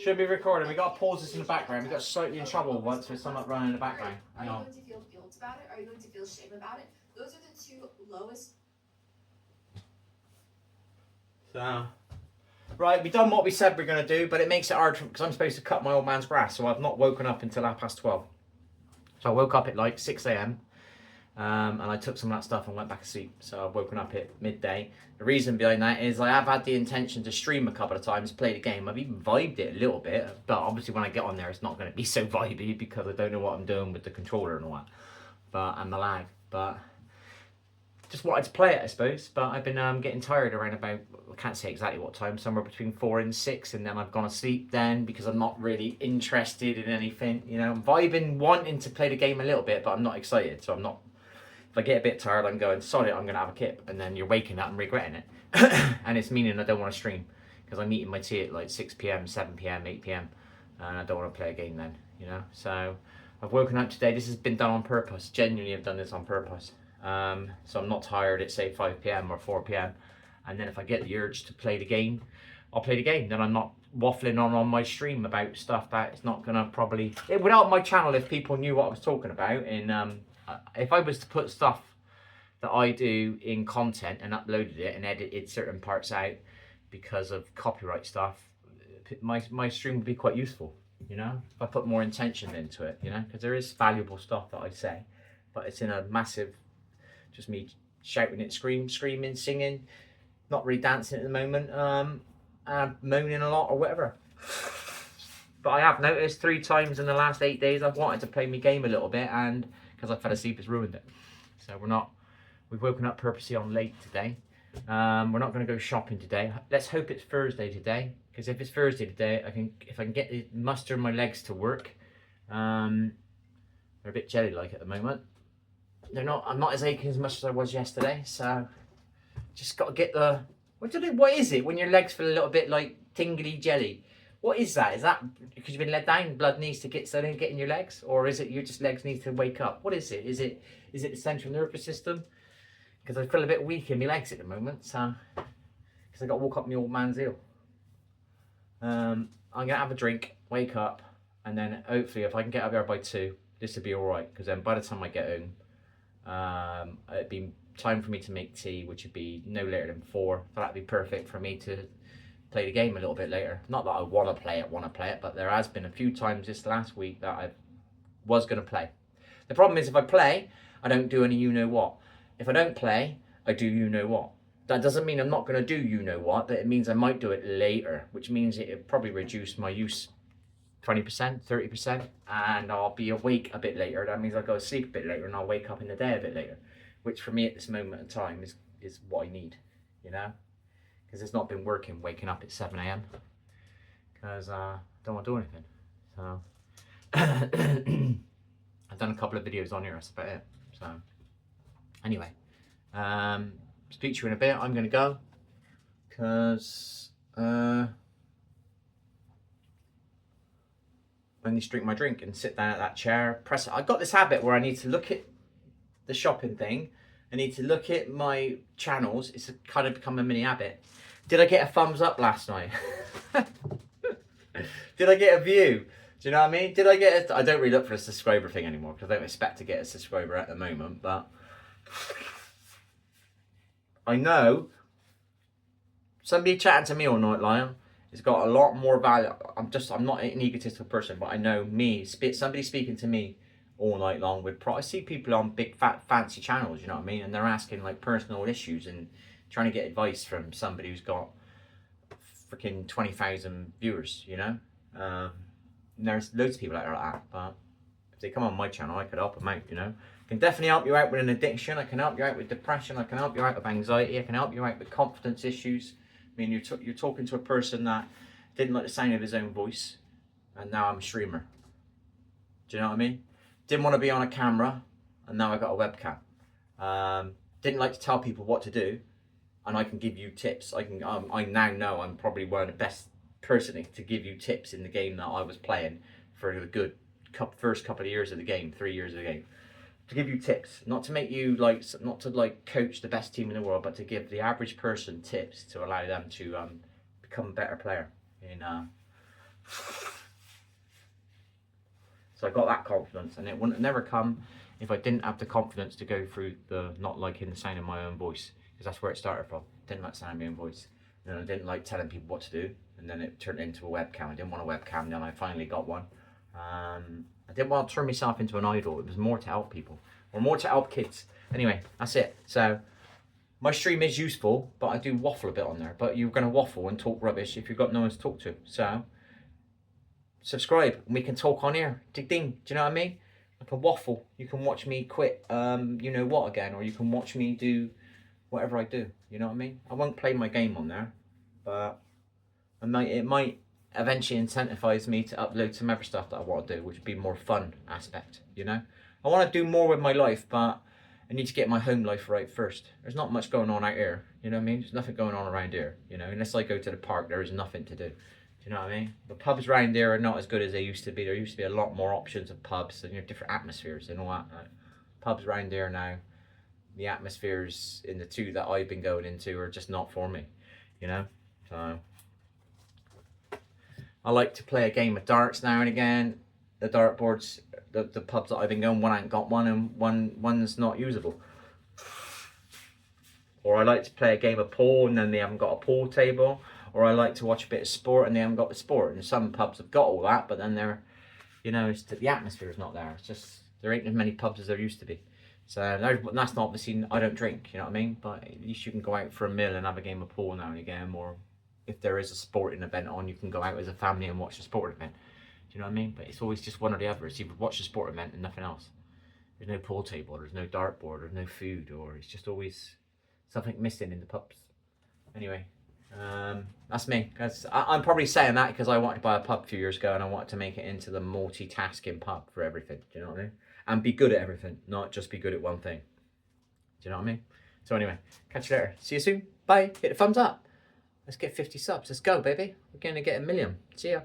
Should be recording. We got to pause this in the background. We got slightly in trouble once with someone running in the background. Are you going to feel guilt about it? Are you going to feel shame about it? Those are the two lowest. So, right, we've done what we said we're going to do, but it makes it hard because I'm supposed to cut my old man's grass, so I've not woken up until 12:30. So I woke up at like 6 a.m. And I took some of that stuff and went back to sleep. So I've woken up at midday. The reason behind that is I have had the intention to stream a couple of times, play the game. I've even vibed it a little bit, but obviously when I get on there, it's not going to be so vibey because I don't know what I'm doing with the controller and all that, and the lag. But just wanted to play it, I suppose. But I've been getting tired around about, I can't say exactly what time, somewhere between 4 and 6, and then I've gone to sleep then because I'm not really interested in anything. You know, I'm vibing, wanting to play the game a little bit, but I'm not excited, so I'm not. If I get a bit tired, I'm going, sorry, I'm going to have a kip. And then you're waking up and regretting it. And it's meaning I don't want to stream. Because I'm eating my tea at like 6 p.m, 7 p.m, 8 p.m. And I don't want to play a game then, you know. So I've woken up today. This has been done on purpose. Genuinely, I've done this on purpose. So I'm not tired at, say, 5 p.m. or 4 p.m. And then if I get the urge to play the game, I'll play the game. Then I'm not waffling on my stream about stuff that it's not going to probably... It would help my channel if people knew what I was talking about in... if I was to put stuff that I do in content and uploaded it and edited certain parts out because of copyright stuff, my stream would be quite useful, you know, if I put more intention into it, you know, because there is valuable stuff that I say, but it's in a massive, just me shouting it, screaming, singing, not really dancing at the moment, and moaning a lot or whatever. But I have noticed 3 times in the last 8 days I've wanted to play my game a little bit, and because I fell asleep, it's ruined it. So we've woken up purposely on late today. We're not going to go shopping today. Let's hope it's Thursday today, because if it's Thursday today, if I can get the muster in my legs to work. They're a bit jelly-like at the moment. I'm not as aching as much as I was yesterday, so just got to get the... What is it when your legs feel a little bit like tingly jelly? What is that? Is that because you've been let down, blood needs to get in your legs? Or is it your just legs need to wake up? What is it? Is it the central nervous system? Because I feel a bit weak in my legs at the moment, so because I got to walk up my old man's hill. I'm gonna have a drink, wake up, and then hopefully if I can get up there by 2, this will be alright, because then by the time I get home, it'd be time for me to make tea, which would be no later than 4. So that'd be perfect for me to play the game a little bit later. Not that I want to play it, but there has been a few times this last week that I was going to play. The problem is if I play, I don't do any you-know-what. If I don't play, I do you-know-what. That doesn't mean I'm not going to do you-know-what, but it means I might do it later, which means it'll probably reduce my use 20%, 30%, and I'll be awake a bit later. That means I'll go to sleep a bit later and I'll wake up in the day a bit later, which for me at this moment in time is what I need, you know? Because it's not been working waking up at 7 a.m. because I don't want to do anything. So I've done a couple of videos on here, that's about it. So anyway, speak to you in a bit. I'm going to go because I need to drink my drink and sit down at that chair, press it. I've got this habit where I need to look at the shopping thing. I need to look at my channels. It's kind of become a mini habit. Did I get a thumbs up last night? Did I get a view? Do you know what I mean? Did I get I don't really look for a subscriber thing anymore because I don't expect to get a subscriber at the moment, but I know somebody chatting to me all night, Lion, has got a lot more value. I'm not an egotistical person, but I know somebody speaking to me all night long I see people on big fat fancy channels, you know what I mean, and they're asking like personal issues and trying to get advice from somebody who's got freaking 20,000 viewers, you know. There's loads of people out there like that, but if they come on my channel, I could help them out, you know. I can definitely help you out with an addiction. I can help you out with depression. I can help you out with anxiety. I can help you out with confidence issues. I mean, you're talking to a person that didn't like the sound of his own voice, and now I'm a streamer. Do you know what I mean? Didn't want to be on a camera, and now I got a webcam. Didn't like to tell people what to do, and I can give you tips. I now know I'm probably one of the best person to give you tips in the game that I was playing for the good first couple of years of the game, 3 years of the game. To give you tips, not to make you not to coach the best team in the world, but to give the average person tips to allow them to become a better player in So I got that confidence, and it wouldn't never come if I didn't have the confidence to go through the not liking the sound of my own voice, because that's where it started from. Didn't like the sound of my own voice, and I didn't like telling people what to do, and then it turned into a webcam. I didn't want a webcam, then I finally got one. I didn't want to turn myself into an idol. It was more to help people, or more to help kids. Anyway, that's it. So my stream is useful, but I do waffle a bit on there. But you're going to waffle and talk rubbish if you've got no one to talk to. So subscribe and we can talk on here. Ding ding. Do you know what I mean? I can waffle. You can watch me quit you know what again, or you can watch me do whatever I do. You know what I mean? I won't play my game on there, but it might eventually incentivize me to upload some other stuff that I want to do, which would be more fun aspect, you know? I want to do more with my life, but I need to get my home life right first. There's not much going on out here, you know what I mean? There's nothing going on around here, you know? Unless I go to the park, there is nothing to do. Do you know what I mean? The pubs around here are not as good as they used to be. There used to be a lot more options of pubs and different atmospheres and all that. Pubs around here now, the atmospheres in the two that I've been going into are just not for me, you know? So I like to play a game of darts now and again. The dartboards, the pubs that I've been going, one ain't got one and one's not usable. Or I like to play a game of pool and then they haven't got a pool table. Or I like to watch a bit of sport and they haven't got the sport. And some pubs have got all that, but then they're, you know, the atmosphere is not there. It's just, there ain't as many pubs as there used to be. So that's not obviously, I don't drink, you know what I mean? But at least you can go out for a meal and have a game of pool now and again. Or if there is a sporting event on, you can go out as a family and watch a sporting event. Do you know what I mean? But it's always just one or the other. It's either watch a sport event and nothing else. There's no pool table, there's no dartboard, there's no food, or it's just always something missing in the pubs. Anyway, that's me. I'm probably saying that because I wanted to buy a pub a few years ago and I wanted to make it into the multitasking pub for everything. Do you know what I mean? And be good at everything, not just be good at one thing. Do you know what I mean? So anyway, catch you later. See you soon. Bye. Hit the thumbs up. Let's get 50 subs. Let's go, baby. We're going to get 1 million. See ya.